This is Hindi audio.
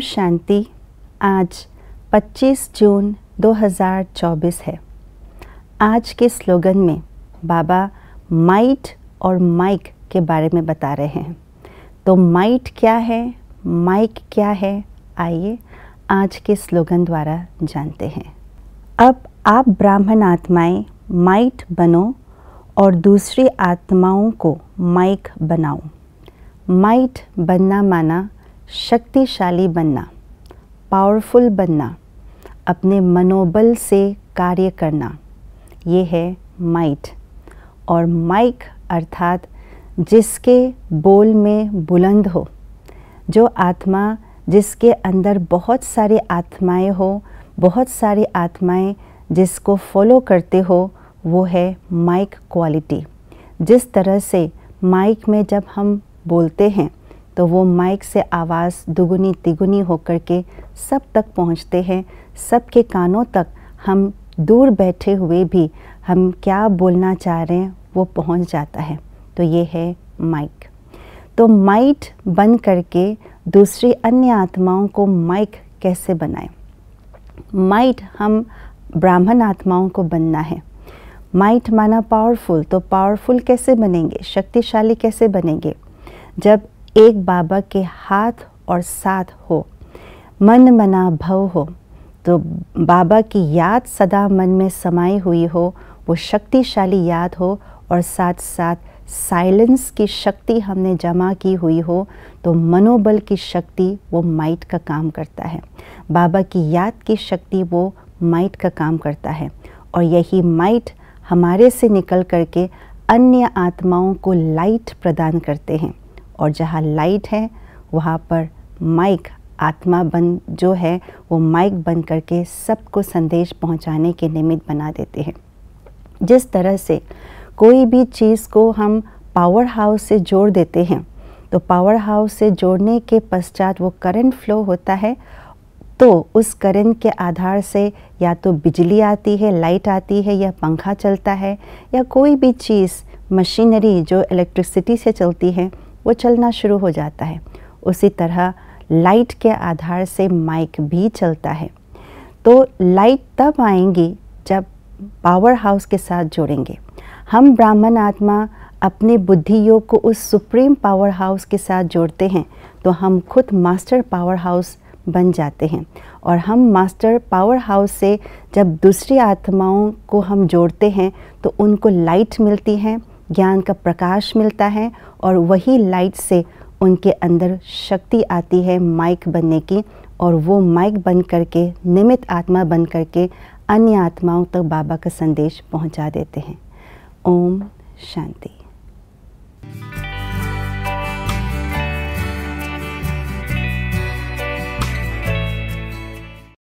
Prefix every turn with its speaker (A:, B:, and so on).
A: शांति। आज 25 जून 2024 है। आज के स्लोगन में बाबा माइट और माइक के बारे में बता रहे हैं। तो माइट क्या है, माइक क्या है, आइए आज के स्लोगन द्वारा जानते हैं। अब आप ब्राह्मण आत्माएं माइट बनो और दूसरी आत्माओं को माइक बनाओ। माइट बनना माना शक्तिशाली बनना, पावरफुल बनना, अपने मनोबल से कार्य करना, ये है माइट। और माइक अर्थात जिसके बोल में बुलंद हो, जो आत्मा जिसके अंदर बहुत सारी आत्माएं हो, बहुत सारी आत्माएं जिसको फॉलो करते हो, वो है माइक क्वालिटी। जिस तरह से माइक में जब हम बोलते हैं तो वो माइक से आवाज़ दुगुनी तिगुनी होकर के सब तक पहुंचते हैं, सबके कानों तक। हम दूर बैठे हुए भी हम क्या बोलना चाह रहे हैं वो पहुंच जाता है। तो ये है माइक। तो माइट बन करके दूसरी अन्य आत्माओं को माइक कैसे बनाएं? माइट हम ब्राह्मण आत्माओं को बनना है। माइट माना पावरफुल, तो पावरफुल कैसे बनेंगे, शक्तिशाली कैसे बनेंगे? जब एक बाबा के हाथ और साथ हो, मन मना भव हो, तो बाबा की याद सदा मन में समाई हुई हो, वो शक्तिशाली याद हो, और साथ साथ साइलेंस की शक्ति हमने जमा की हुई हो, तो मनोबल की शक्ति वो माइट का काम करता है। बाबा की याद की शक्ति वो माइट का काम करता है। और यही माइट हमारे से निकल करके अन्य आत्माओं को लाइट प्रदान करते हैं। और जहाँ लाइट है वहाँ पर माइक आत्मा बन जो है वो माइक बन करके सबको संदेश पहुँचाने के निमित्त बना देते हैं। जिस तरह से कोई भी चीज़ को हम पावर हाउस से जोड़ देते हैं, तो पावर हाउस से जोड़ने के पश्चात वो करंट फ्लो होता है, तो उस करंट के आधार से या तो बिजली आती है, लाइट आती है, या पंखा चलता है, या कोई भी चीज़ मशीनरी जो इलेक्ट्रिसिटी से चलती है वो चलना शुरू हो जाता है। उसी तरह लाइट के आधार से माइक भी चलता है। तो लाइट तब आएंगी जब पावर हाउस के साथ जोड़ेंगे। हम ब्राह्मण आत्मा अपने बुद्धि योग को उस सुप्रीम पावर हाउस के साथ जोड़ते हैं, तो हम खुद मास्टर पावर हाउस बन जाते हैं। और हम मास्टर पावर हाउस से जब दूसरी आत्माओं को हम जोड़ते हैं तो उनको लाइट मिलती है, ज्ञान का प्रकाश मिलता है, और वही लाइट से उनके अंदर शक्ति आती है माइक बनने की, और वो माइक बन करके निमित्त आत्मा बन करके अन्य आत्माओं तक बाबा का संदेश पहुंचा देते हैं। ओम शांति।